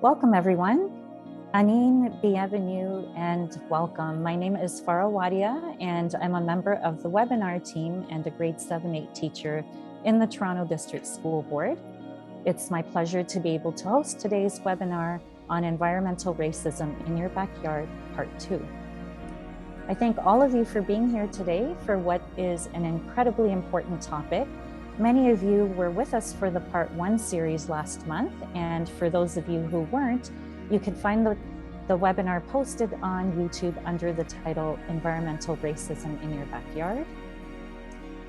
Welcome, everyone. Anin, bienvenue, and welcome. My name is Farah Wadia, and I'm a member of the webinar team and a grade 7-8 teacher in the Toronto District School Board. It's my pleasure to be able to host today's webinar on environmental racism in your backyard, part 2. I thank all of you for being here today for what is an incredibly important topic. Many of you were with us for the part 1 series last month, and for those of you who weren't, you can find the webinar posted on YouTube under the title Environmental Racism in Your Backyard.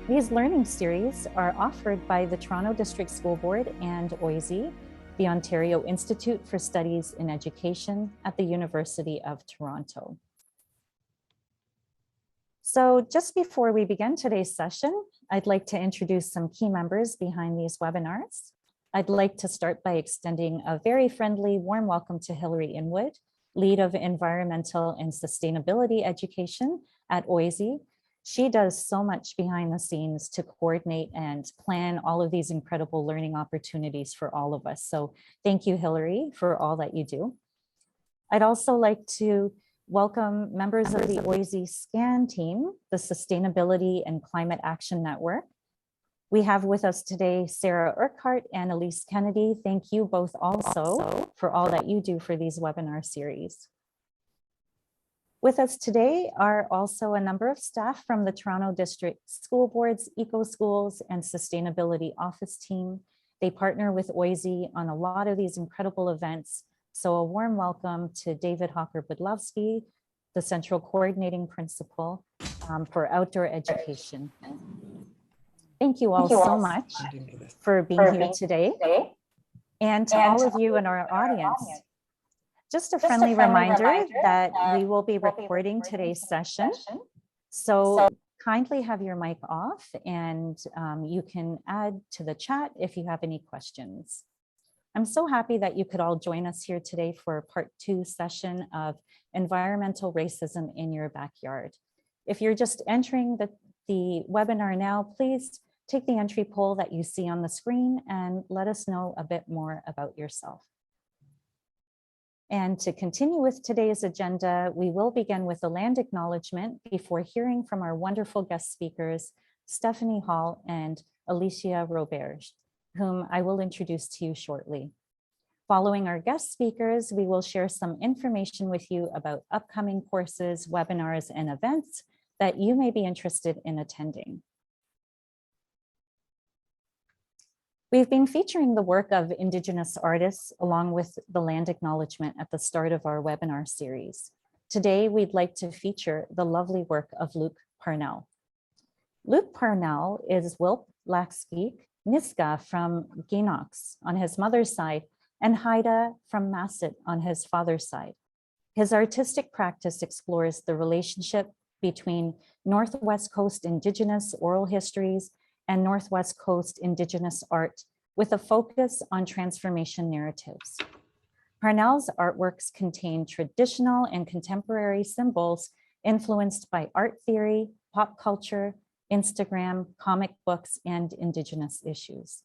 These learning series are offered by the Toronto District School Board and OISE, the Ontario Institute for Studies in Education at the University of Toronto. So just before we begin today's session, I'd like to introduce some key members behind these webinars. I'd like to start by extending a very friendly, warm welcome to Hilary Inwood, Lead of Environmental and Sustainability Education at OISE. She does so much behind the scenes to coordinate and plan all of these incredible learning opportunities for all of us. So thank you, Hilary, for all that you do. I'd also like to welcome members of the OISE SCAN team, the Sustainability and Climate Action Network. We have with us today Sarah Urquhart and Elise Kennedy. Thank you both also for all that you do for these webinar series. With us today are also a number of staff from the Toronto District School Board's Eco Schools and Sustainability Office team. They partner with OISE on a lot of these incredible events. So a warm welcome to David Hawker-Budlowski, the Central Coordinating Principal for Outdoor Education. Thank you all so much for being here today. And to all of you in our audience, just a friendly reminder that we will be recording today's session. So kindly have your mic off, and you can add to the chat if you have any questions. I'm so happy that you could all join us here today for part 2 session of Environmental Racism in Your Backyard. If you're just entering the webinar now, please take the entry poll that you see on the screen and let us know a bit more about yourself. And to continue with today's agenda, we will begin with a land acknowledgement before hearing from our wonderful guest speakers, Stephanie Hall and Alicia Roberge, whom I will introduce to you shortly. Following our guest speakers, we will share some information with you about upcoming courses, webinars, and events that you may be interested in attending. We've been featuring the work of Indigenous artists along with the land acknowledgement at the start of our webinar series. Today, we'd like to feature the lovely work of Luke Parnell. Luke Parnell is Wilp Laxgeek Niska from Genox on his mother's side, and Haida from Masset on his father's side. His artistic practice explores the relationship between Northwest Coast Indigenous oral histories and Northwest Coast Indigenous art with a focus on transformation narratives. Parnell's artworks contain traditional and contemporary symbols influenced by art theory, pop culture, Instagram, comic books, and Indigenous issues.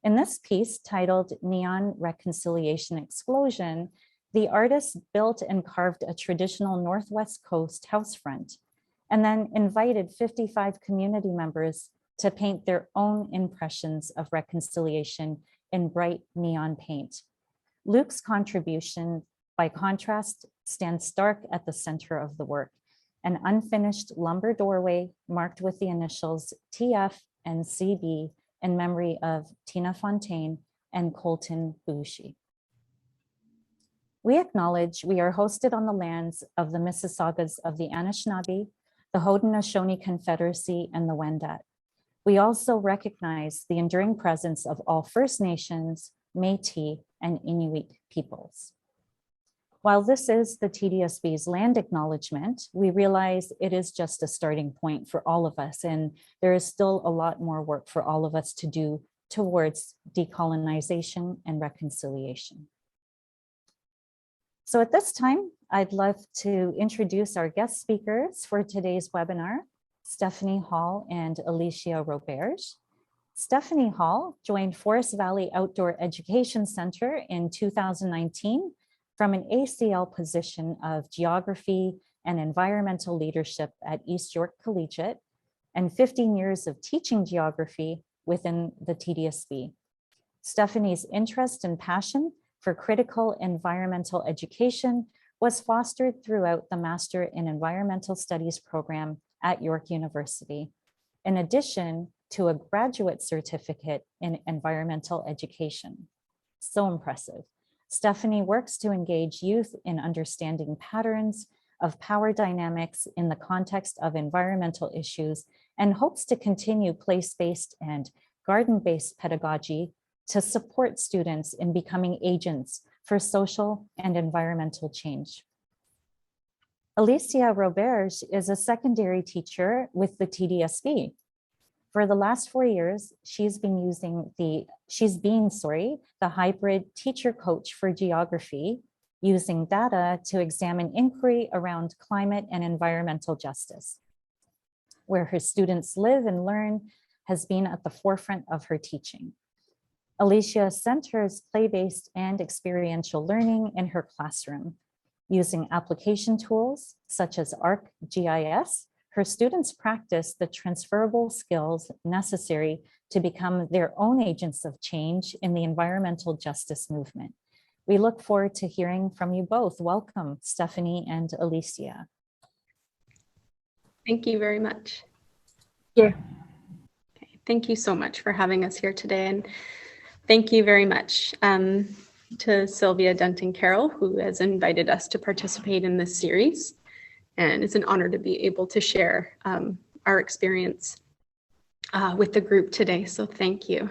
In this piece titled Neon Reconciliation Explosion, the artist built and carved a traditional Northwest Coast house front, and then invited 55 community members to paint their own impressions of reconciliation in bright neon paint. Luke's contribution, by contrast, stands stark at the center of the work, an unfinished lumber doorway marked with the initials TF and CB in memory of Tina Fontaine and Colton Bushi. We acknowledge we are hosted on the lands of the Mississaugas of the Anishinaabe, the Haudenosaunee Confederacy, and the Wendat. We also recognize the enduring presence of all First Nations, Métis, and Inuit peoples. While this is the TDSB's land acknowledgement, we realize it is just a starting point for all of us, and there is still a lot more work for all of us to do towards decolonization and reconciliation. So at this time, I'd love to introduce our guest speakers for today's webinar, Stephanie Hall and Alicia Roberge. Stephanie Hall joined Forest Valley Outdoor Education Center in 2019 from an ACL position of Geography and Environmental Leadership at East York Collegiate and 15 years of teaching geography within the TDSB. Stephanie's interest and passion for critical environmental education was fostered throughout the Master in Environmental Studies program at York University, in addition to a graduate certificate in environmental education. So impressive. Stephanie works to engage youth in understanding patterns of power dynamics in the context of environmental issues and hopes to continue place-based and garden-based pedagogy to support students in becoming agents for social and environmental change. Alicia Roberge is a secondary teacher with the TDSB. For the last 4 years, she's been the hybrid teacher coach for geography, using data to examine inquiry around climate and environmental justice. Where her students live and learn has been at the forefront of her teaching. Alicia centers play-based and experiential learning in her classroom. Using application tools such as ArcGIS, her students practice the transferable skills necessary to become their own agents of change in the environmental justice movement. We look forward to hearing from you both. Welcome, Stephanie and Alicia. Thank you very much. Yeah. Okay. Thank you so much for having us here today. And thank you very much to Sylvia Denton-Carroll, who has invited us to participate in this series. And it's an honor to be able to share our experience with the group today. So thank you.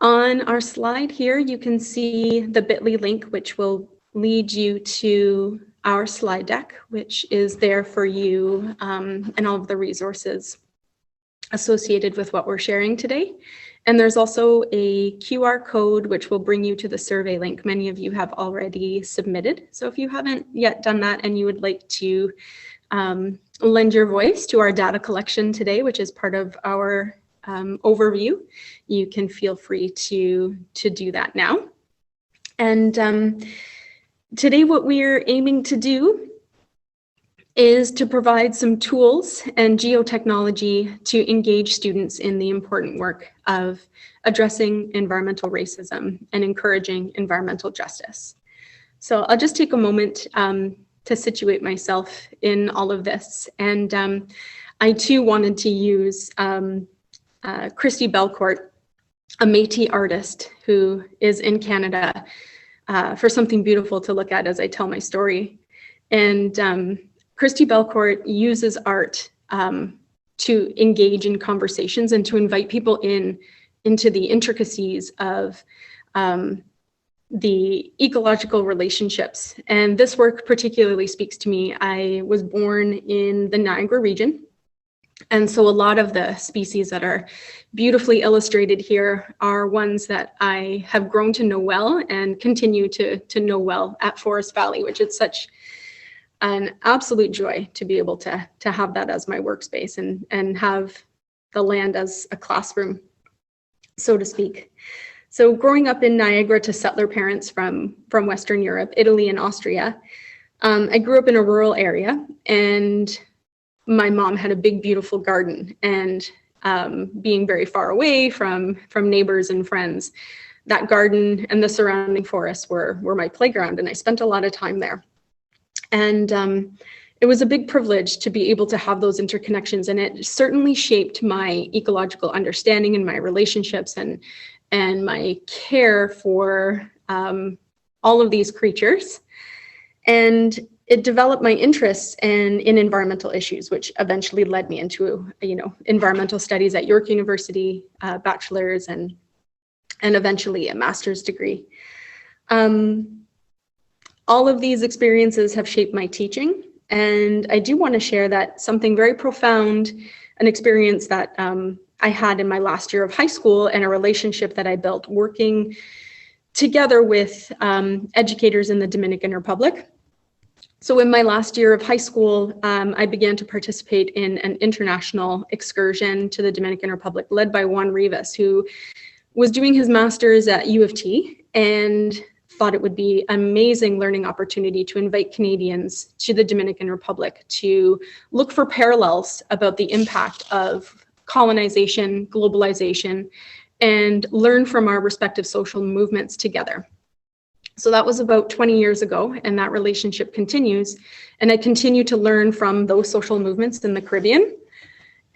On our slide here, you can see the bit.ly link, which will lead you to our slide deck, which is there for you and all of the resources associated with what we're sharing today. And there's also a QR code, which will bring you to the survey link many of you have already submitted. So if you haven't yet done that and you would like to lend your voice to our data collection today, which is part of our overview, you can feel free to do that now. And today what we're aiming to do is to provide some tools and geotechnology to engage students in the important work of addressing environmental racism and encouraging environmental justice. So I'll just take a moment to situate myself in all of this. And I too wanted to use Christy Belcourt, a Métis artist who is in Canada, for something beautiful to look at as I tell my story. And Christy Belcourt uses art to engage in conversations and to invite people into the intricacies of the ecological relationships. And this work particularly speaks to me. I was born in the Niagara region. And so a lot of the species that are beautifully illustrated here are ones that I have grown to know well and continue to know well at Forest Valley, which is such an absolute joy to be able to have that as my workspace and have the land as a classroom, so to speak. So growing up in Niagara to settler parents from Western Europe, Italy and Austria, I grew up in a rural area, and my mom had a big, beautiful garden, and being very far away from neighbors and friends, that garden and the surrounding forests were my playground, and I spent a lot of time there. And it was a big privilege to be able to have those interconnections, and it certainly shaped my ecological understanding and my relationships and my care for all of these creatures. And it developed my interests in environmental issues, which eventually led me into, environmental studies at York University, bachelor's and eventually a master's degree. All of these experiences have shaped my teaching, and I do want to share that something very profound, an experience that I had in my last year of high school, and a relationship that I built working together with educators in the Dominican Republic. So in my last year of high school, I began to participate in an international excursion to the Dominican Republic led by Juan Rivas, who was doing his master's at U of T and thought it would be an amazing learning opportunity to invite Canadians to the Dominican Republic to look for parallels about the impact of colonization, globalization, and learn from our respective social movements together. So that was about 20 years ago, and that relationship continues. And I continue to learn from those social movements in the Caribbean.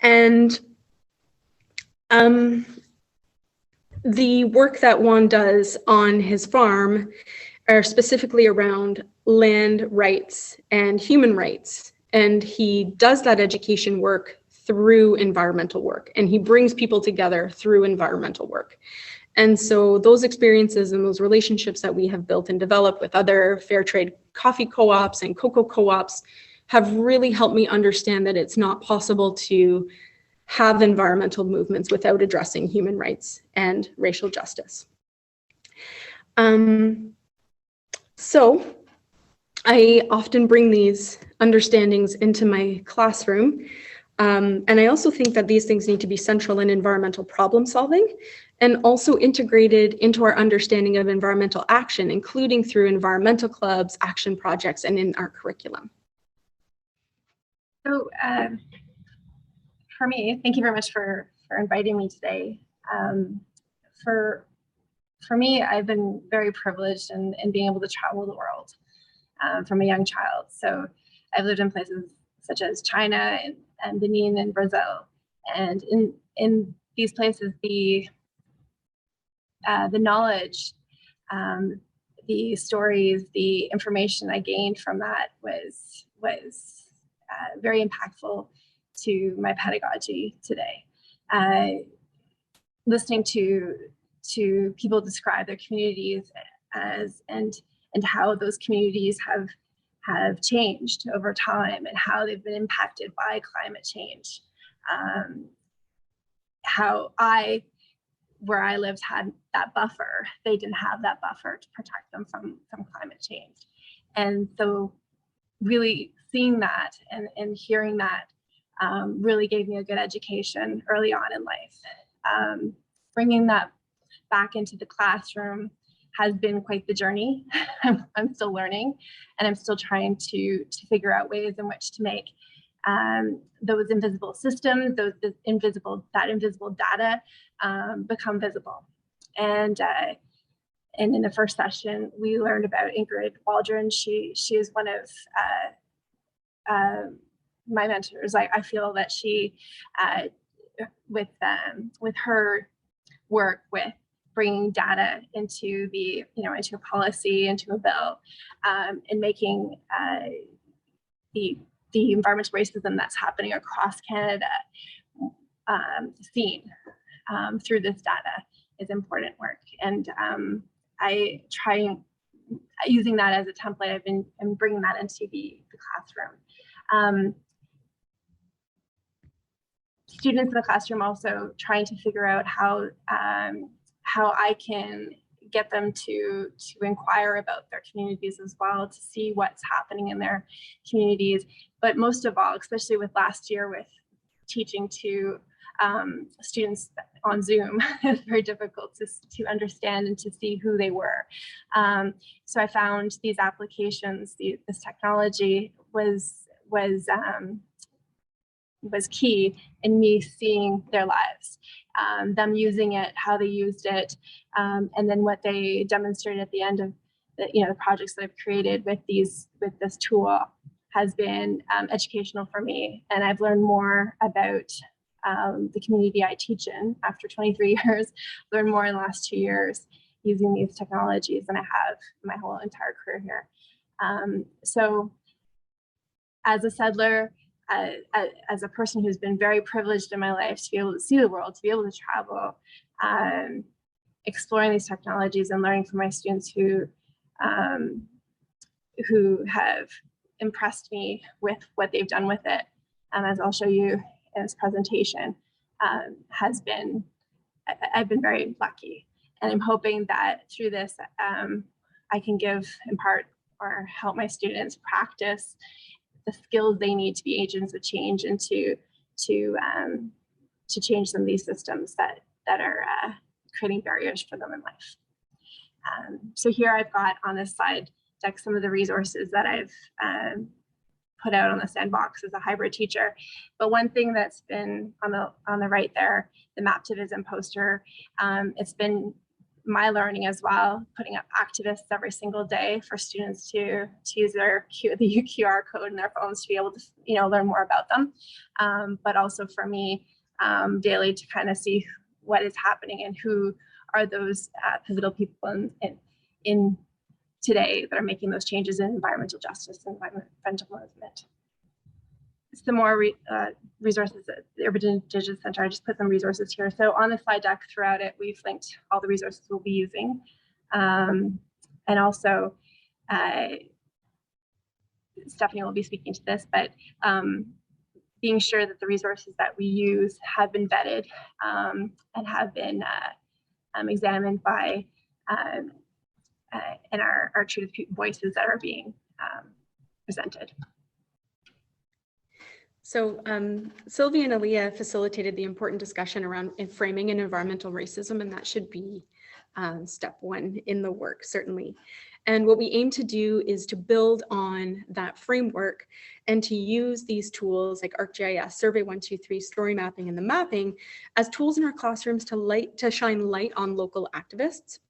And the work that Juan does on his farm are specifically around land rights and human rights. And he does that education work through environmental work, and he brings people together through environmental work. And so those experiences and those relationships that we have built and developed with other fair trade coffee co-ops and cocoa co-ops have really helped me understand that it's not possible to have environmental movements without addressing human rights and racial justice. So I often bring these understandings into my classroom. And I also think that these things need to be central in environmental problem solving and also integrated into our understanding of environmental action, including through environmental clubs, action projects, and in our curriculum. So for me, thank you very much for inviting me today. For me, I've been very privileged in being able to travel the world from a young child. So I've lived in places such as China and Benin and Brazil. And in these places, the knowledge, the stories, the information I gained from that was very impactful to my pedagogy today. Listening to people describe their communities as and how those communities have changed over time and how they've been impacted by climate change. How where I lived had that buffer, they didn't have that buffer to protect them from climate change. And so really seeing that and hearing that really gave me a good education early on in life. Bringing that back into the classroom has been quite the journey. I'm still learning, and I'm still trying to figure out ways in which to make those invisible systems, that invisible data become visible. And in the first session, we learned about Ingrid Waldron. She is one of my mentors. I feel that she, with her work with bringing data into into a policy, into a bill, and making the environmental racism that's happening across Canada seen through this data is important work. And I try using that as a template. I've been bringing that into the classroom. Students in the classroom also trying to figure out how I can get them to inquire about their communities as well, to see what's happening in their communities. But most of all, especially with last year with teaching to students on Zoom, it's very difficult to understand and to see who they were. So I found these applications, this technology was key in me seeing their lives, them using it, how they used it, and then what they demonstrated at the end of the projects that I've created with this tool has been educational for me. And I've learned more about the community I teach in after 23 years, learned more in the last 2 years using these technologies than I have my whole entire career here. So as a settler, as a person who's been very privileged in my life to be able to see the world, to be able to travel, exploring these technologies and learning from my students who have impressed me with what they've done with it, as I'll show you in this presentation, I've been very lucky. And I'm hoping that through this, I can impart or help my students practice the skills they need to be agents of change and to change some of these systems that are creating barriers for them in life. So here I've got on this slide deck some of the resources that I've put out on the sandbox as a hybrid teacher. But one thing that's been on the right there, the Maptivism poster, it's been my learning as well, putting up activists every single day for students to use the QR code in their phones to be able to learn more about them. But also for me daily to kind of see what is happening and who are those pivotal people in today that are making those changes in environmental justice and environmental movement. Some more resources at the Urban Indigenous Center. I just put some resources here. So on the slide deck throughout it, we've linked all the resources we'll be using. And also, Stephanie will be speaking to this, but being sure that the resources that we use have been vetted and have been examined by and are true to voices that are being presented. So Sylvia and Aaliyah facilitated the important discussion around framing and environmental racism, and that should be step one in the work, certainly. And what we aim to do is to build on that framework and to use these tools like ArcGIS, Survey 123, story mapping, and the mapping as tools in our classrooms to shine light on local activists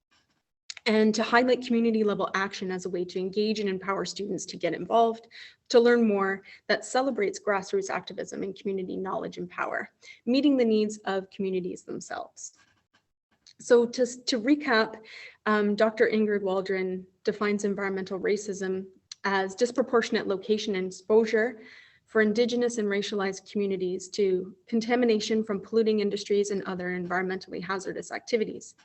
and to highlight community level action as a way to engage and empower students to get involved, to learn more that celebrates grassroots activism and community knowledge and power, meeting the needs of communities themselves. So to recap, Dr. Ingrid Waldron defines environmental racism as disproportionate location and exposure for Indigenous and racialized communities to contamination from polluting industries and other environmentally hazardous activities.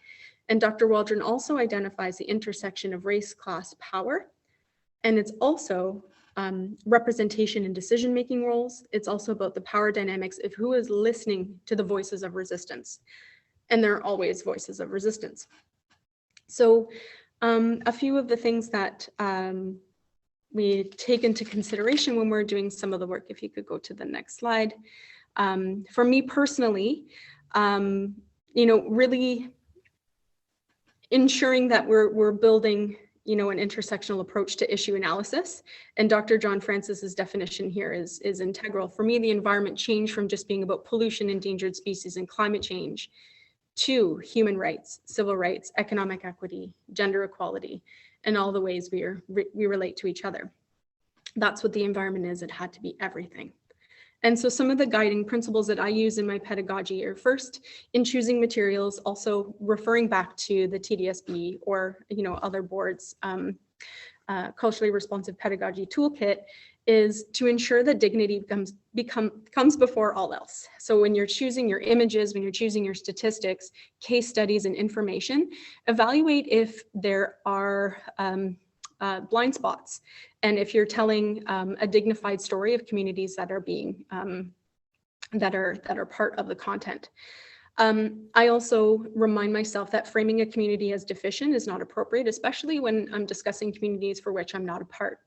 And Dr. Waldron also identifies the intersection of race, class, power, and it's also representation in decision-making roles. It's also about the power dynamics of who is listening to the voices of resistance. And there are always voices of resistance. So a few of the things that we take into consideration when we're doing some of the work, if you could go to the next slide. For me personally, really ensuring that we're building, an intersectional approach to issue analysis. And Dr. John Francis's definition here is integral. For me, the environment changed from just being about pollution, endangered species, and climate change to human rights, civil rights, economic equity, gender equality, and all the ways we relate to each other. That's what the environment is. It had to be everything. And so some of the guiding principles that I use in my pedagogy are first, in choosing materials, also referring back to the TDSB or other boards, culturally responsive pedagogy toolkit, is to ensure that dignity comes before all else. So when you're choosing your images, when you're choosing your statistics, case studies, and information, evaluate if there are blind spots. And if you're telling a dignified story of communities that are being that are part of the content. I also remind myself that framing a community as deficient is not appropriate, especially when I'm discussing communities for which I'm not a part.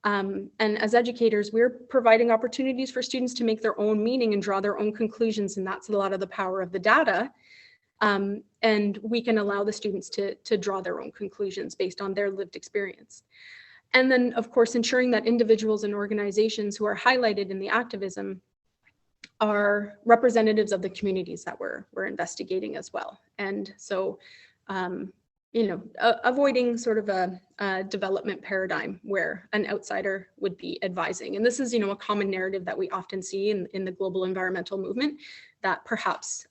And as educators, we're providing opportunities for students to make their own meaning and draw their own conclusions, and that's a lot of the power of the data. And we can allow the students to draw their own conclusions based on their lived experience. And then, of course, ensuring that individuals and organizations who are highlighted in the activism are representatives of the communities that we're investigating as well. And so, avoiding sort of a development paradigm where an outsider would be advising. And this is, a common narrative that we often see in the global environmental movement, that perhaps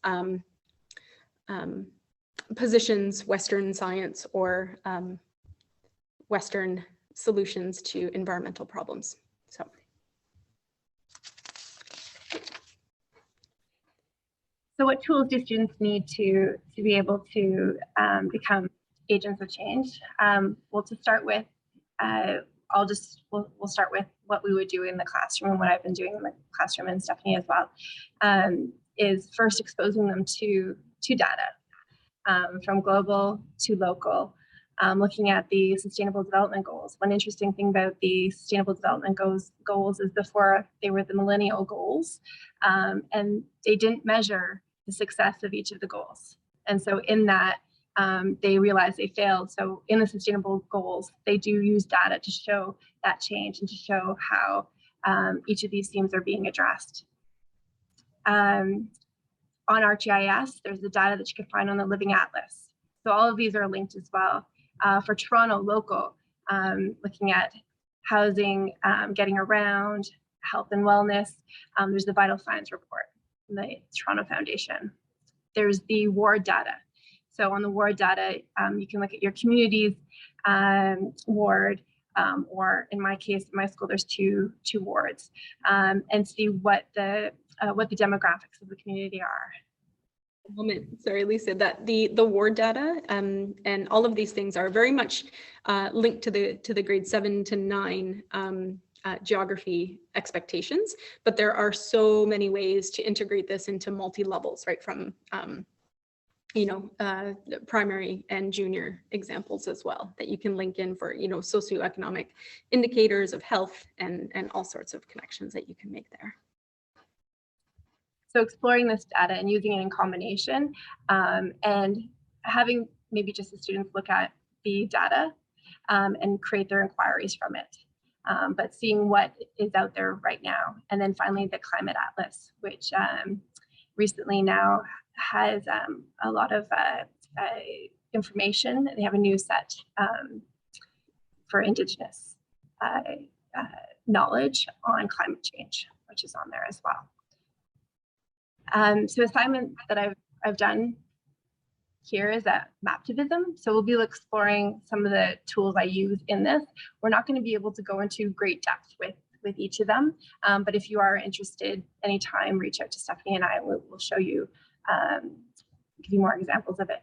positions Western science or Western solutions to environmental problems. So what tools do students need to be able to become agents of change? Well, to start with, we'll start with what we would do in the classroom and what I've been doing in the classroom, and Stephanie as well, is first exposing them to data from global to local, looking at the Sustainable Development Goals. One interesting thing about the Sustainable Development Goals is before they were the Millennial Goals, and they didn't measure the success of each of the goals. And so in that, they realized they failed. So in the Sustainable Goals, they do use data to show that change and to show how each of these themes are being addressed. On ArcGIS, there's the data that you can find on the Living Atlas. So all of these are linked as well. For Toronto local, looking at housing, getting around, health and wellness, there's the Vital Signs Report from the Toronto Foundation. There's the ward data. So on the ward data, you can look at your community's ward, or in my case, in my school, there's two wards, and see what the demographics of the community are. Moment, sorry, Lisa, that the ward data and all of these things are very much linked to the grade 7 to 9 geography expectations, but there are so many ways to integrate this into multi-levels, right, from primary and junior examples as well, that you can link in for, socioeconomic indicators of health and all sorts of connections that you can make there. So exploring this data and using it in combination, and having maybe just the students look at the data and create their inquiries from it, but seeing what is out there right now. And then finally the Climate Atlas, which recently now has a lot of information. They have a new set for Indigenous knowledge on climate change, which is on there as well. So assignment that I've done here is at Maptivism. So we'll be exploring some of the tools I use in this. We're not going to be able to go into great depth with each of them, but if you are interested, anytime, reach out to Stephanie and I will show you, give you more examples of it.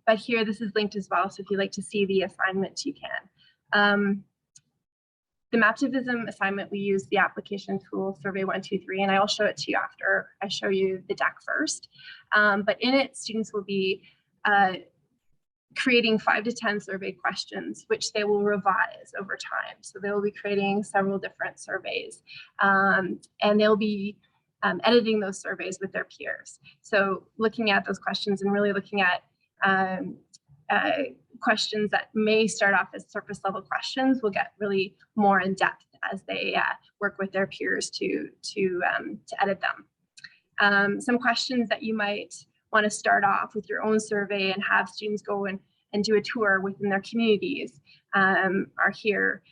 But here, this is linked as well. So if you'd like to see the assignment, you can. The Maptivism assignment, we use the application tool Survey 123, and I will show it to you after I show you the deck first. But in it, students will be creating 5 to 10 survey questions, which they will revise over time. So they will be creating several different surveys, and they'll be editing those surveys with their peers. So looking at those questions and really looking at questions that may start off as surface level questions will get really more in depth as they work with their peers to edit them. Some questions that you might want to start off with your own survey and have students go and do a tour within their communities are here.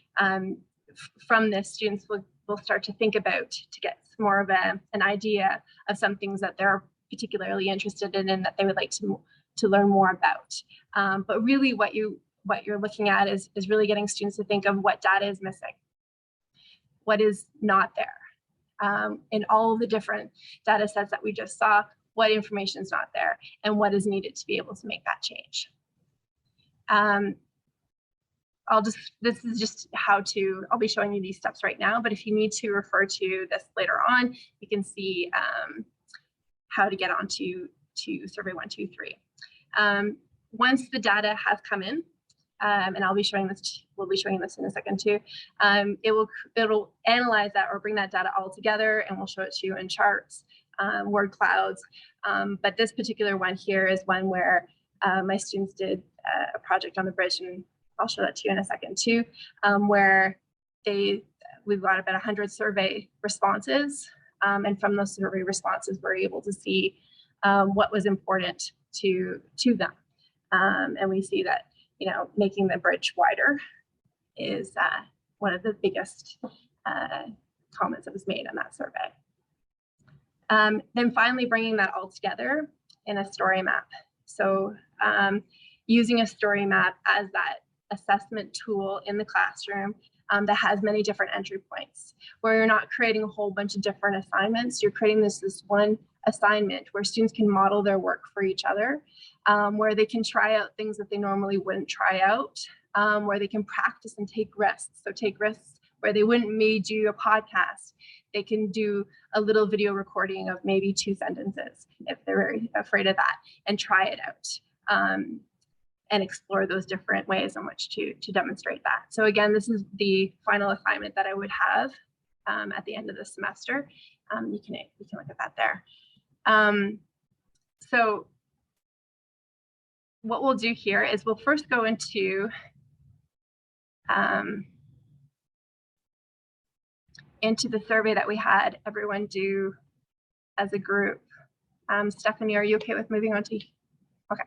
From this, students will start to think about to get more of an idea of some things that they're particularly interested in and that they would like to learn more about. But really what you're looking at is really getting students to think of what data is missing, what is not there. In all of the different data sets that we just saw, what information is not there and what is needed to be able to make that change. This is just I'll be showing you these steps right now, but if you need to refer to this later on, you can see how to get onto Survey 123. Once the data has come in, and we'll be showing this in a second too, it'll analyze that or bring that data all together, and we'll show it to you in charts, word clouds. But this particular one here is one where my students did a project on the bridge, and I'll show that to you in a second too, where we've got about 100 survey responses, and from those survey responses, we're able to see what was important to them. And we see that, making the bridge wider is one of the biggest comments that was made on that survey. Then finally bringing that all together in a story map. So using a story map as that assessment tool in the classroom that has many different entry points, where you're not creating a whole bunch of different assignments. You're creating this one assignment where students can model their work for each other, where they can try out things that they normally wouldn't try out, where they can practice and take risks. So take risks where they wouldn't maybe do a podcast. They can do a little video recording of maybe 2 sentences if they're very afraid of that and try it out. and explore those different ways in which to demonstrate that. So again, this is the final assignment that I would have at the end of the semester. You can look at that there. So what we'll do here is we'll first go into the survey that we had everyone do as a group. Stephanie, are you okay with moving on to? Okay.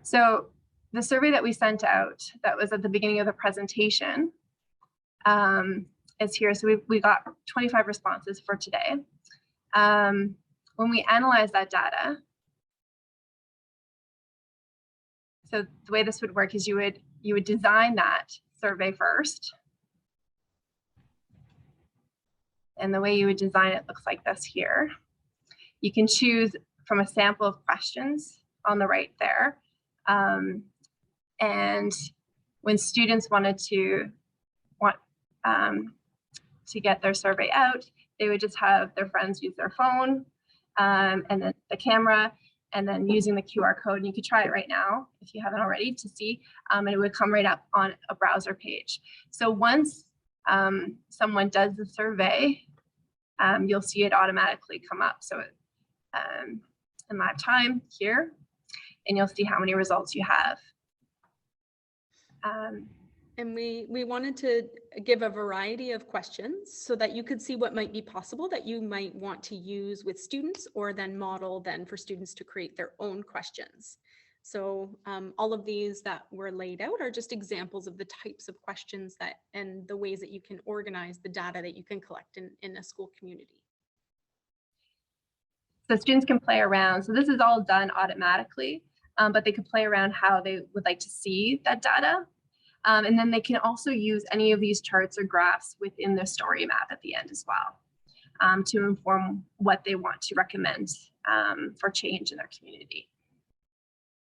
So the survey that we sent out that was at the beginning of the presentation is here. So we got 25 responses for today. When we analyze that data, so the way this would work is you would design that survey first. And the way you would design it looks like this here. You can choose from a sample of questions on the right there. And when students wanted to get their survey out, they would just have their friends use their phone and then the camera, and then using the QR code. And you could try it right now if you haven't already to see, and it would come right up on a browser page. So once someone does the survey, you'll see it automatically come up. So in live time here, and you'll see how many results you have. And we wanted to give a variety of questions so that you could see what might be possible that you might want to use with students, or then model then for students to create their own questions. So all of these that were laid out are just examples of the types of questions that and the ways that you can organize the data that you can collect in a school community. So students can play around. So this is all done automatically, but they could play around how they would like to see that data. And then they can also use any of these charts or graphs within the story map at the end as well, to inform what they want to recommend for change in their community.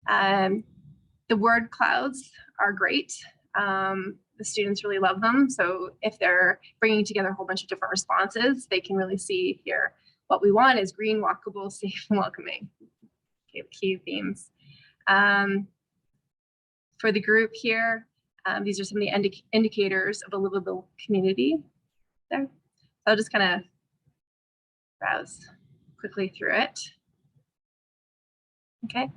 The word clouds are great. The students really love them. So if they're bringing together a whole bunch of different responses, they can really see here what we want is green, walkable, safe, and welcoming. Okay, key themes. For the group here, these are some of the indicators of a livable community there. So I'll just kind of browse quickly through it. Okay.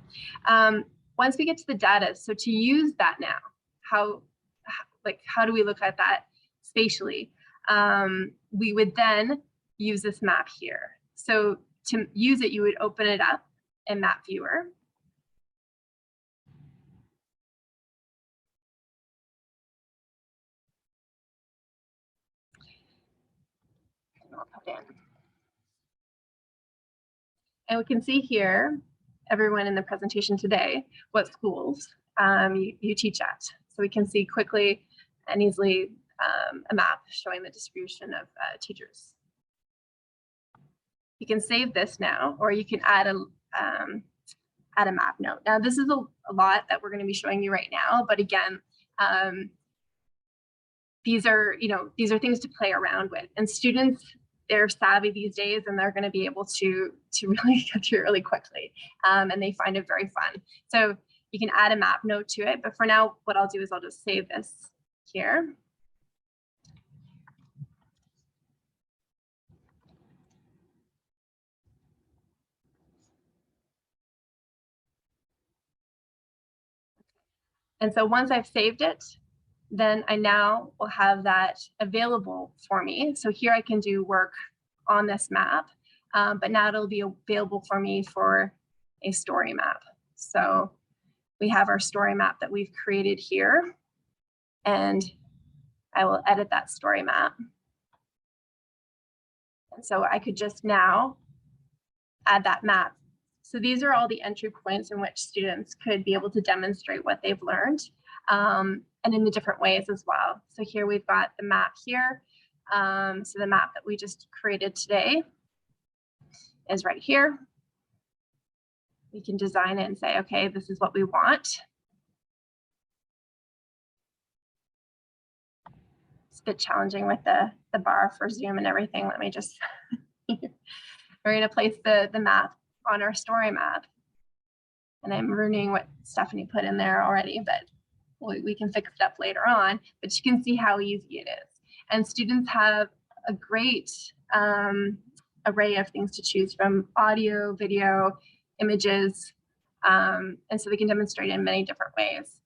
Once we get to the data, so to use that now, how do we look at that spatially? We would then use this map here. So to use it, you would open it up in Map Viewer. I'll put in. And we can see here, everyone in the presentation today, what schools you teach at. So we can see quickly and easily a map showing the distribution of teachers. You can save this now, or you can add a map note. Now, this is a lot that we're going to be showing you right now, but again, these are things to play around with, and students, they're savvy these days, and they're going to be able to really get through it really quickly, and they find it very fun. So you can add a map note to it, but for now, what I'll do is I'll just save this here. And so once I've saved it, then I now will have that available for me. So here I can do work on this map, but now it'll be available for me for a story map. So we have our story map that we've created here, and I will edit that story map. And so I could just now add that map. So these are all the entry points in which students could be able to demonstrate what they've learned, and in the different ways as well. So here we've got the map here. So the map that we just created today is right here. We can design it and say, okay, this is what we want. It's a bit challenging with the bar for Zoom and everything. Let me just, we're gonna place the map on our story map. and I'm ruining what Stephanie put in there already, but we can fix it up later on. But you can see how easy it is. And students have a great array of things to choose from: audio, video, images, and so they can demonstrate in many different ways.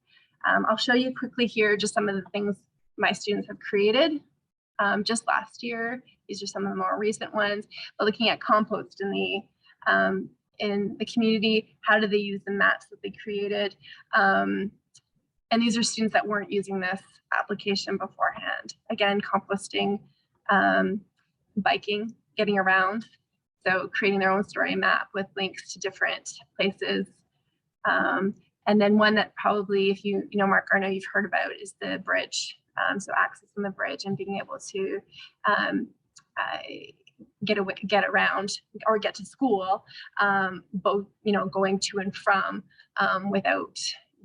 I'll show you quickly here just some of the things my students have created just last year. These are some of the more recent ones, but looking at compost in the community, how do they use the maps that they created? And these are students that weren't using this application beforehand. Again, composting, biking, getting around. So creating their own story map with links to different places. And then one that probably, if you know Mark Garneau, you've heard about, is the bridge. So accessing the bridge and being able to get around or get to school, both, going to and from, without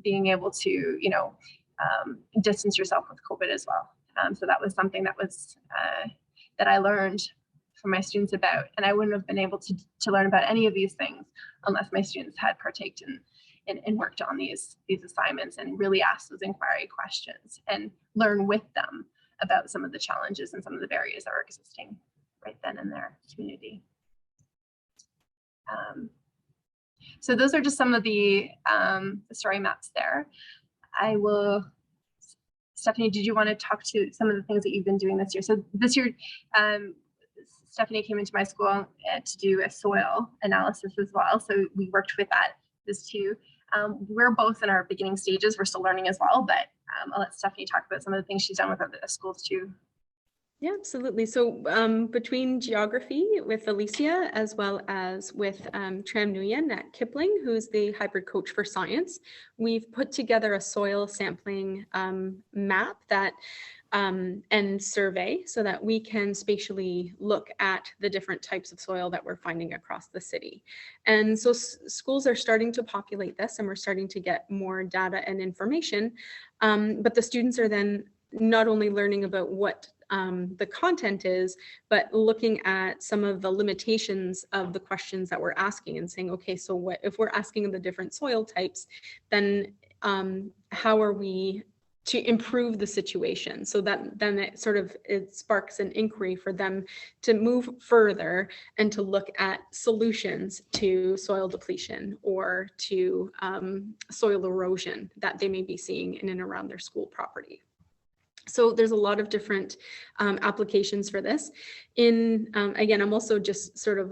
being able to, distance yourself with COVID as well. So that was something that was that I learned from my students about, and I wouldn't have been able to learn about any of these things unless my students had partaken and worked on these assignments and really asked those inquiry questions and learn with them about some of the challenges and some of the barriers that are existing right then in their community. So those are just some of the story maps there. I will, Stephanie, did you want to talk to some of the things that you've been doing this year? So this year, Stephanie came into my school to do a soil analysis as well. So we worked with this too. We're both in our beginning stages. We're still learning as well, but I'll let Stephanie talk about some of the things she's done with the schools too. Yeah, absolutely. So between geography with Alicia, as well as with Tram Nguyen at Kipling, who's the hybrid coach for science, we've put together a soil sampling map that and survey so that we can spatially look at the different types of soil that we're finding across the city. And so schools are starting to populate this, and we're starting to get more data and information. But the students are then not only learning about what the content is, but looking at some of the limitations of the questions that we're asking and saying, okay, so what if we're asking the different soil types, then how are we to improve the situation? So that then it sparks an inquiry for them to move further and to look at solutions to soil depletion or to soil erosion that they may be seeing in and around their school property. So there's a lot of different applications for this. Again, I'm also just sort of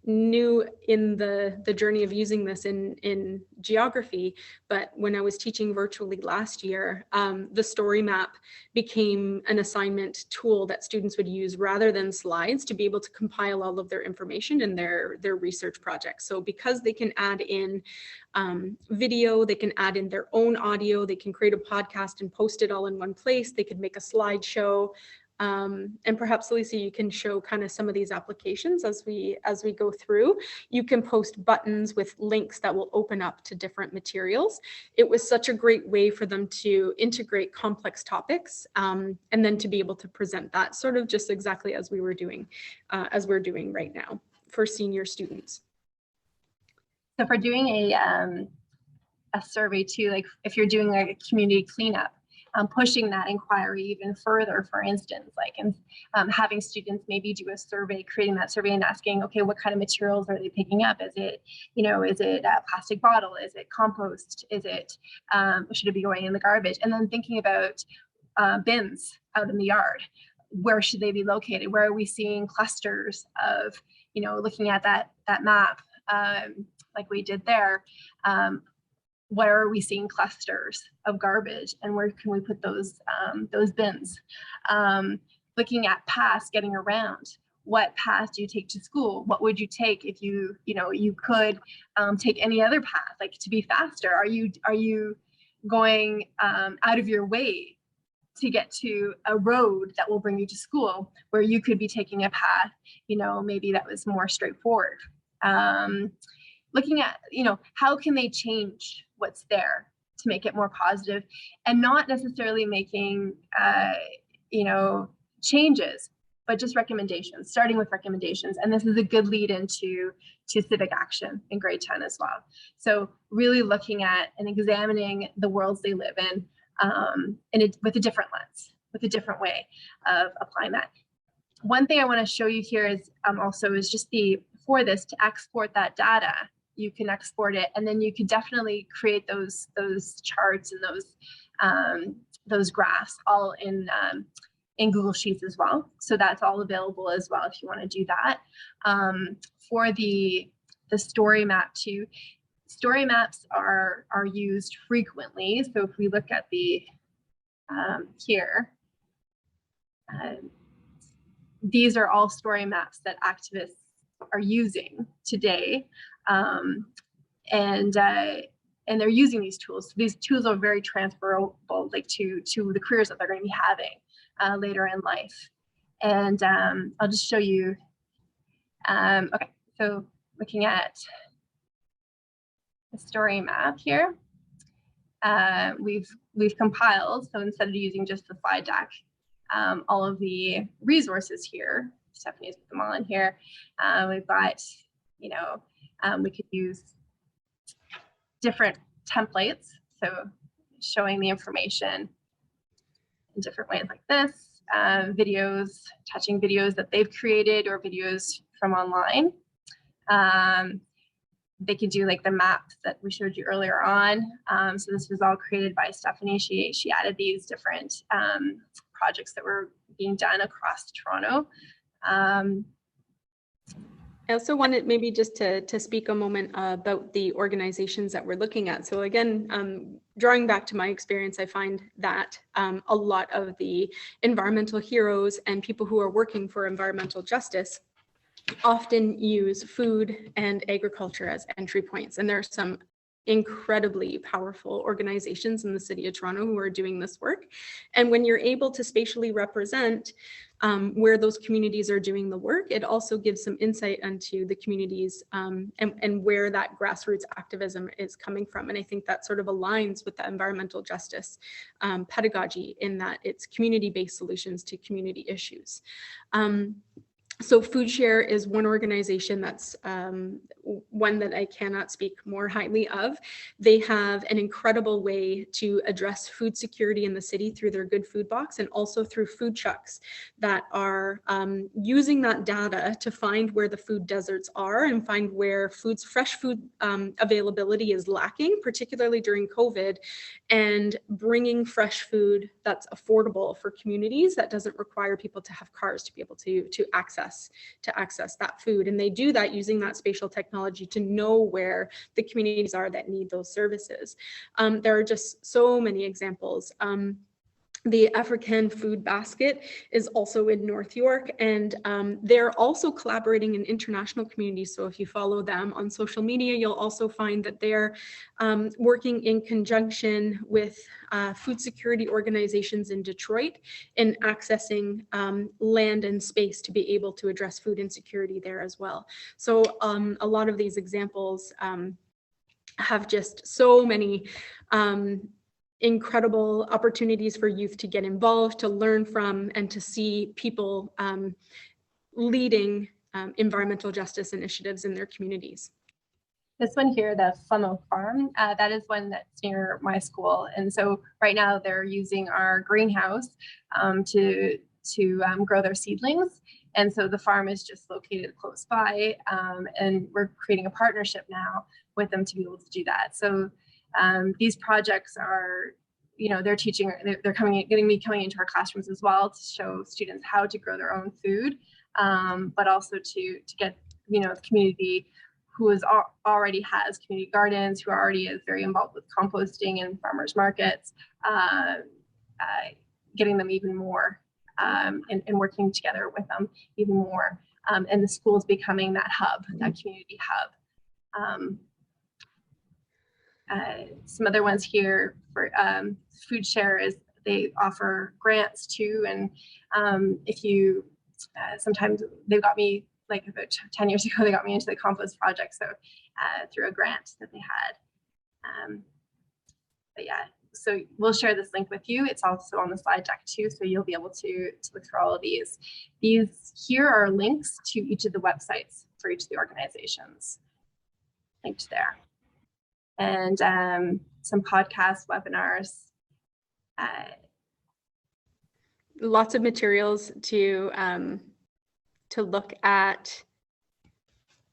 new in the journey of using this in geography, but when I was teaching virtually last year, the story map became an assignment tool that students would use rather than slides to be able to compile all of their information in their research projects. So because they can add in video, they can add in their own audio, they can create a podcast and post it all in one place, they could make a slideshow. And perhaps, Alicia, you can show kind of some of these applications as we go through. You can post buttons with links that will open up to different materials. It was such a great way for them to integrate complex topics and then to be able to present that sort of just exactly as we were doing, as we're doing right now for senior students. So for doing a survey too, like if you're doing like a community cleanup, pushing that inquiry even further, for instance, like having students maybe do a survey, creating that survey and asking, okay, what kind of materials are they picking up? Is it, is it a plastic bottle? Is it compost? Is it, should it be going in the garbage? And then thinking about bins out in the yard. Where should they be located? Where are we seeing clusters of, looking at that map like we did there? Where are we seeing clusters of garbage, and where can we put those bins? Looking at paths, getting around. What path do you take to school? What would you take if you could take any other path, like to be faster? Are you going out of your way to get to a road that will bring you to school, where you could be taking a path, maybe that was more straightforward? Looking at, how can they change what's there to make it more positive, and not necessarily making, changes, but just recommendations, starting with recommendations. And this is a good lead into civic action in grade 10 as well. So really looking at and examining the worlds they live in with a different lens, with a different way of applying that. One thing I want to show you here is also is just for this to export that data, you can export it, and then you could definitely create those charts and those graphs all in Google Sheets as well. So that's all available as well if you want to do that. For the story map too, story maps are used frequently. So if we look at the here, these are all story maps that activists are using today, and they're using these tools. So these tools are very transferable, like to the careers that they're going to be having later in life. And I'll just show you. Okay, so looking at the story map here, we've compiled. So instead of using just the slide deck, all of the resources here. Stephanie's put them all in here. We've got, we could use different templates. So showing the information in different ways like this, videos, touching videos that they've created or videos from online. They could do like the maps that we showed you earlier on. So this was all created by Stephanie. She added these different projects that were being done across Toronto. I also wanted maybe just to speak a moment about the organizations that we're looking at. So again, drawing back to my experience, I find that a lot of the environmental heroes and people who are working for environmental justice often use food and agriculture as entry points. And there are some incredibly powerful organizations in the city of Toronto who are doing this work. And when you're able to spatially represent where those communities are doing the work, it also gives some insight into the communities and where that grassroots activism is coming from. And I think that sort of aligns with the environmental justice pedagogy in that it's community-based solutions to community issues. So FoodShare is one organization that's one that I cannot speak more highly of. They have an incredible way to address food security in the city through their Good Food Box and also through food trucks that are using that data to find where the food deserts are and find where fresh food availability is lacking, particularly during COVID, and bringing fresh food that's affordable for communities that doesn't require people to have cars to be able to access that food. And they do that using that spatial technology to know where the communities are that need those services. There are just so many examples. The African Food Basket is also in North York, and they're also collaborating in international communities. So if you follow them on social media, you'll also find that they're working in conjunction with food security organizations in Detroit in accessing land and space to be able to address food insecurity there as well. So a lot of these examples have just so many incredible opportunities for youth to get involved, to learn from, and to see people leading environmental justice initiatives in their communities. This one here, the Funnel Farm, that is one that's near my school. And so right now they're using our greenhouse to grow their seedlings. And so the farm is just located close by, and we're creating a partnership now with them to be able to do that. So these projects are, they're teaching, they're getting me coming into our classrooms as well to show students how to grow their own food, but also to get, the community who already has community gardens, who already is very involved with composting and farmers markets, getting them even more and working together with them even more. And the school's becoming that hub, that community hub. Some other ones here for FoodShare is they offer grants too, and if you sometimes they've got me, like about 10 years ago, they got me into the compost project, so through a grant that they had. But yeah, so we'll share this link with you. It's also on the slide deck too, so you'll be able to look through all of these. These here are links to each of the websites for each of the organizations, linked there. And some podcasts, webinars. Lots of materials to look at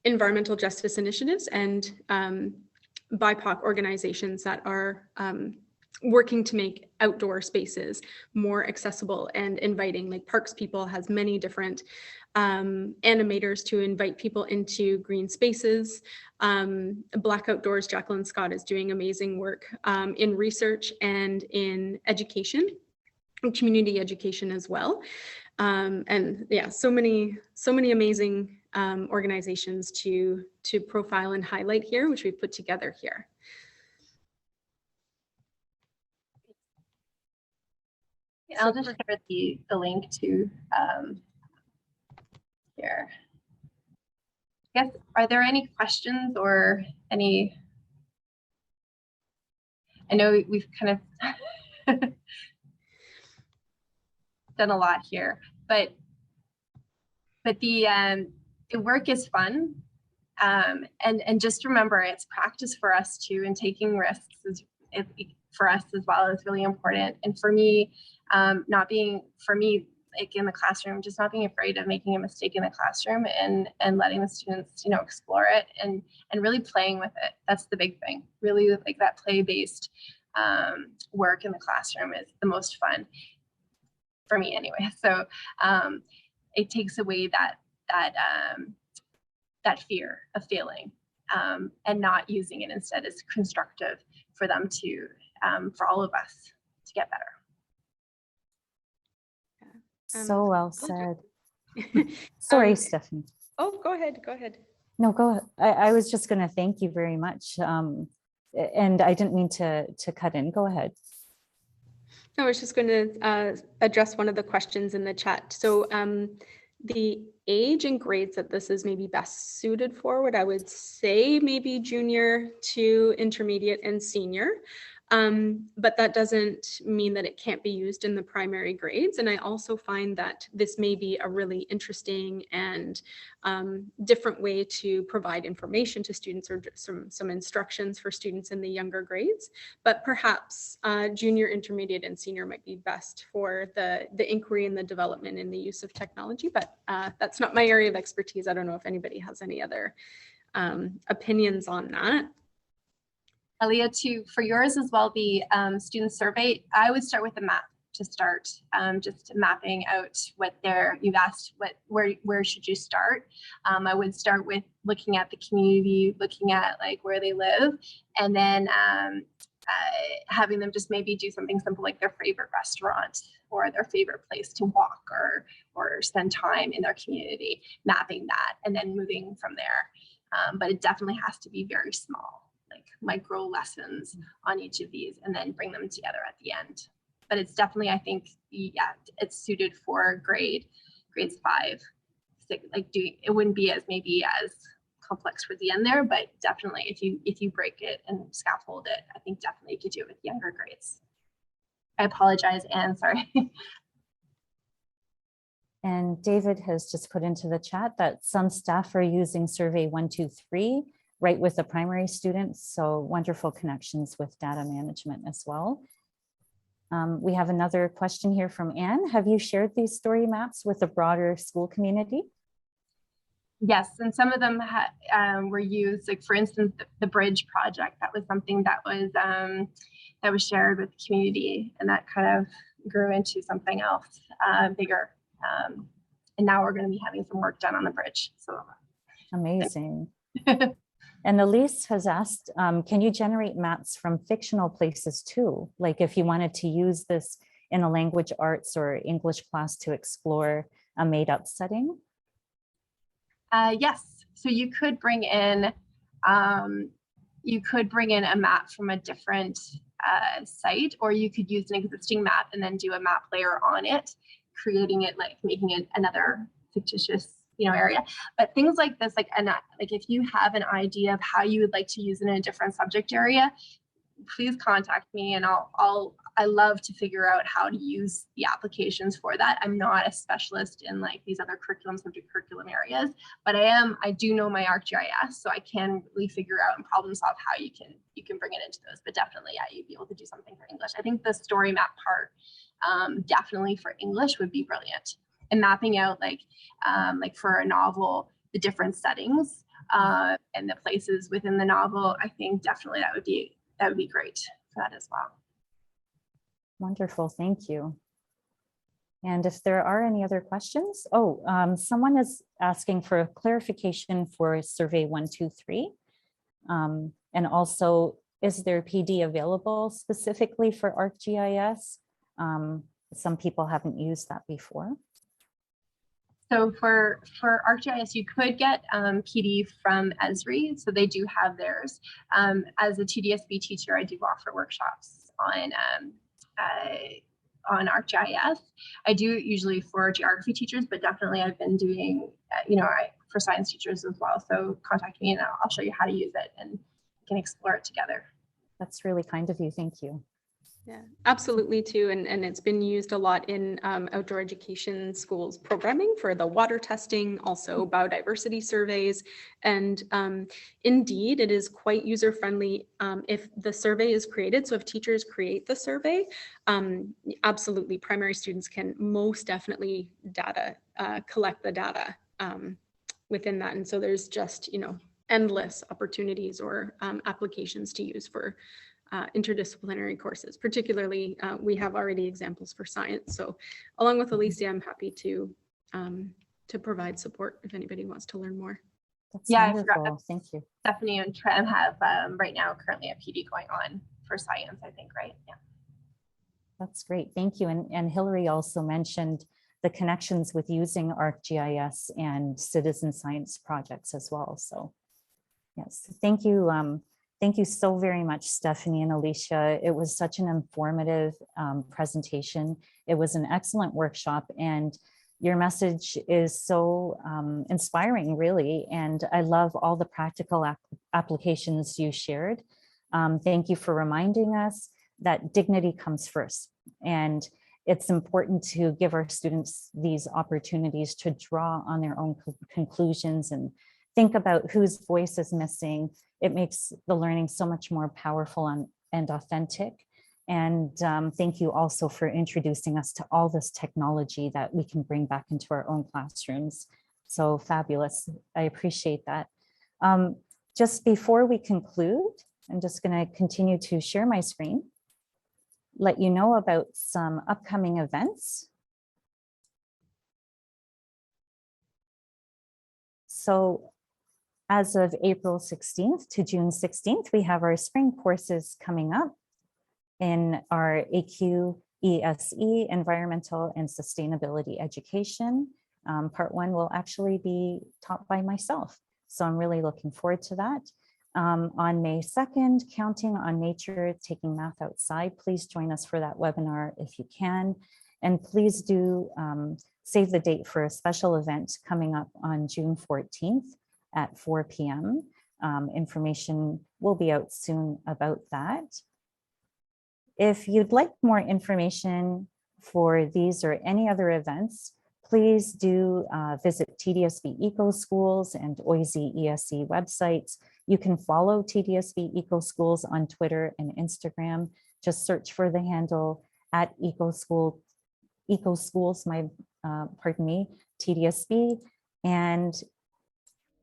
environmental justice initiatives and BIPOC organizations that are working to make outdoor spaces more accessible and inviting. Like Parks People has many different animators to invite people into green spaces. Black Outdoors, Jacqueline Scott is doing amazing work in research and in education, community education as well. And yeah, so many amazing organizations to profile and highlight here, which we've put together here. I'll just share the link to here. Yes, are there any questions or any? I know we've kind of done a lot here, but the work is fun, and just remember, it's practice for us too, and taking risks is for us as well is really important. And for me, like in the classroom, just not being afraid of making a mistake in the classroom and letting the students, explore it and really playing with it. That's the big thing. Really, like that play-based work in the classroom is the most fun for me anyway. So it takes away that fear of failing and not using it instead as constructive for them to, for all of us to get better. So well said. Sorry, Stephanie. Oh, go ahead. No, go ahead. I was just going to thank you very much. And I didn't mean to cut in. Go ahead. I was just going to address one of the questions in the chat. So the age and grades that this is maybe best suited for, what I would say maybe junior to intermediate and senior. But that doesn't mean that it can't be used in the primary grades. And I also find that this may be a really interesting and different way to provide information to students or some instructions for students in the younger grades. But perhaps junior, intermediate, and senior might be best for the inquiry and the development in the use of technology. But that's not my area of expertise. I don't know if anybody has any other opinions on that. Aaliyah, for yours as well, the student survey, I would start with a map to start, just mapping out you've asked where should you start. I would start with looking at the community, looking at like where they live, and then having them just maybe do something simple like their favorite restaurant or their favorite place to walk or spend time in their community, mapping that and then moving from there. But it definitely has to be very small, like micro lessons on each of these, and then bring them together at the end. But it's definitely, I think, yeah, it's suited for grades 5, 6. Like it wouldn't be as complex for the end there, but definitely if you break it and scaffold it, I think definitely you could do it with younger grades. I apologize, Anne, sorry. And David has just put into the chat that some staff are using survey 123 right with the primary students. So wonderful connections with data management as well. We have another question here from Anne. Have you shared these story maps with the broader school community? Yes, and some of them were used, like for instance, the bridge project. That was something that was shared with the community, and that kind of grew into something else bigger. And now we're going to be having some work done on the bridge. So amazing. And Elise has asked, can you generate maps from fictional places too? Like if you wanted to use this in a language arts or English class to explore a made up setting? Yes, so you could bring in a map from a different site, or you could use an existing map and then do a map layer on it, creating it, like making it another fictitious area. But things like this, like if you have an idea of how you would like to use it in a different subject area, please contact me, and I love to figure out how to use the applications for that. I'm not a specialist in like these other subject curriculum areas, but I do know my ArcGIS, so I can really figure out and problem solve how you can bring it into those. But definitely, yeah, you'd be able to do something for English. I think the story map part, definitely for English would be brilliant, and mapping out like for a novel, the different settings and the places within the novel. I think definitely that would be great for that as well. Wonderful, thank you. And if there are any other questions, someone is asking for a clarification for survey 123. And also, is there PD available specifically for ArcGIS? Some people haven't used that before. So for ArcGIS, you could get PD from Esri, so they do have theirs. As a TDSB teacher, I do offer workshops on ArcGIS. I do usually for geography teachers, but definitely I've been doing, for science teachers as well. So contact me and I'll show you how to use it, and we can explore it together. That's really kind of you. Thank you. Yeah, absolutely too. And it's been used a lot in outdoor education schools programming for the water testing, also biodiversity surveys. And indeed, it is quite user-friendly if the survey is created. So if teachers create the survey, absolutely, primary students can most definitely collect the data within that. And so there's just, endless opportunities or applications to use for interdisciplinary courses. Particularly, we have already examples for science. So along with Alicia, I'm happy to provide support if anybody wants to learn more. That's yeah, wonderful. Thank you. Stephanie and Trem have right now currently a PD going on for science, I think, right? Yeah. That's great. Thank you. And Hillary also mentioned the connections with using ArcGIS and citizen science projects as well. So yes, thank you. Thank you so very much, Stephanie and Alicia. It was such an informative presentation. It was an excellent workshop, and your message is so inspiring, really. And I love all the practical applications you shared. Thank you for reminding us that dignity comes first. And it's important to give our students these opportunities to draw on their own conclusions and think about whose voice is missing. It makes the learning so much more powerful and authentic. And thank you also for introducing us to all this technology that we can bring back into our own classrooms. So fabulous. I appreciate that. Just before we conclude, I'm just going to continue to share my screen, let you know about some upcoming events. So as of April 16th to June 16th, we have our spring courses coming up in our AQ ESE, Environmental and Sustainability Education. Part 1 will actually be taught by myself. So I'm really looking forward to that. On May 2nd, Counting on Nature, Taking Math Outside. Please join us for that webinar if you can. And please do save the date for a special event coming up on June 14th at 4 p.m. Information will be out soon about that. If you'd like more information for these or any other events, please do visit TDSB Eco Schools and OISE ESE websites. You can follow TDSB Eco Schools on Twitter and Instagram. Just search for the handle at EcoSchools, TDSB. And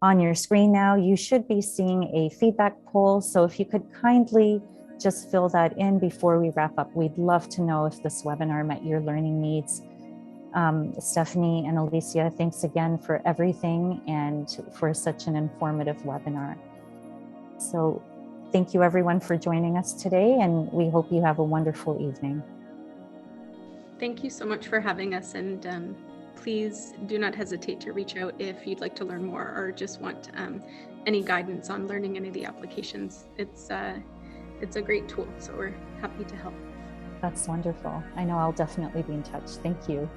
on your screen now, you should be seeing a feedback poll. So if you could kindly just fill that in before we wrap up, we'd love to know if this webinar met your learning needs. Stephanie and Alicia, thanks again for everything and for such an informative webinar. So thank you everyone for joining us today, and we hope you have a wonderful evening. Thank you so much for having us, and please do not hesitate to reach out if you'd like to learn more or just want any guidance on learning any of the applications. It's a great tool, so we're happy to help. That's wonderful. I know I'll definitely be in touch. Thank you.